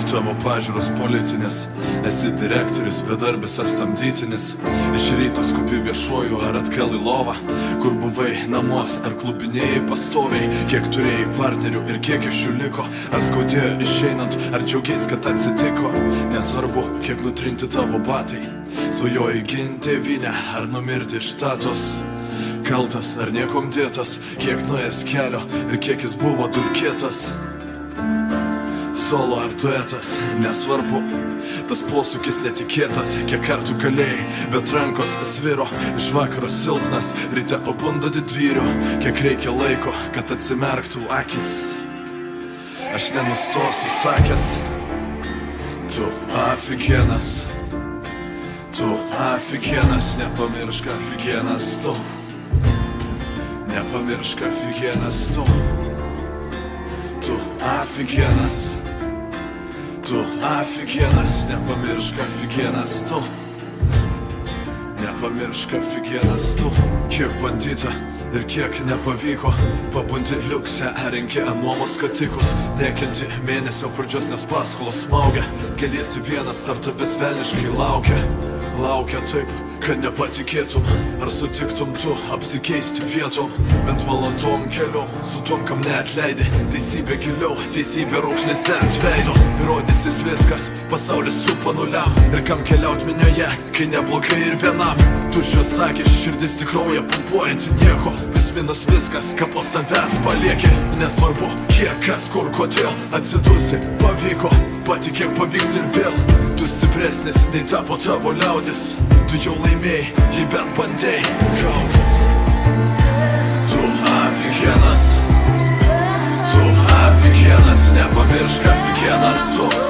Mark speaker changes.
Speaker 1: tavo pažiūros politinės. Esi direktorius, bedarbis ar samdytinis. Iš ryto skubi viešuoju ar atgal į lovą. Kur buvai namuos ar klubinėjai pastoviai. Kiek turėjai partnerių ir kiek iš jų liko. Ar skaudėjo išeinant, ar džiaugiais, kad atsitiko. Nesvarbu, kiek nutrinti tavo batai. Svajoji ginti tėvynę ar numirti iš statos. Kaltas ar niekom dėtas, kiek nuėjęs kelio ir kiek jis buvo dulkėtas. Solo ar duetas, nesvarbu, tas posūkis netikėtas. Kiek kartų galėjai, bet rankos sviro. Iš vakaro silpnas, ryte pabunda didvyrių. Kiek reikia laiko, kad atsimerktų akis. Aš nenustosiu sakęs: tu afigienas. Tu afigienas, nepamiršk afigienas tu. Nepamiršk afigienas tu. Tu afigienas. Tu afigienas, nepamiršk afigienas tu. Nepamiršk afigienas tu. Kiek bandyta ir kiek nepavyko. Pabundi liukse, renki nuomos skatikus. Nekenti mėnesio pradžios, nes paskolos smaugia. Keliesi vienas, ar tavęs velniškai laukia. Laukia taip, kad nepatikėtum. Ar sutiktum tu apsikeisti vietom? Bent valandom keliom su tom, kam neatleidai. Teisybė giliau, teisybė raukšlėse ant veido. Įrodysis viskas, pasaulis supa nuliam. Ir kam keliaut minioje, kai neblogai ir vienam. Tuščios akis, širdis į kraują pumpuojanti nieko. Minus viskas, ką po savęs palieki. Nesvarbu, kiek, kas, kur, kodėl atsidursi, pavyko, patikėk, pavyks ir vėl. Tu stipresnis, nei tapo tavo liaudis. Tu jau laimėjai, jei bent bandėjai kautis. Tu afigienas. Tu afigienas, nepamiršk afigienas tu.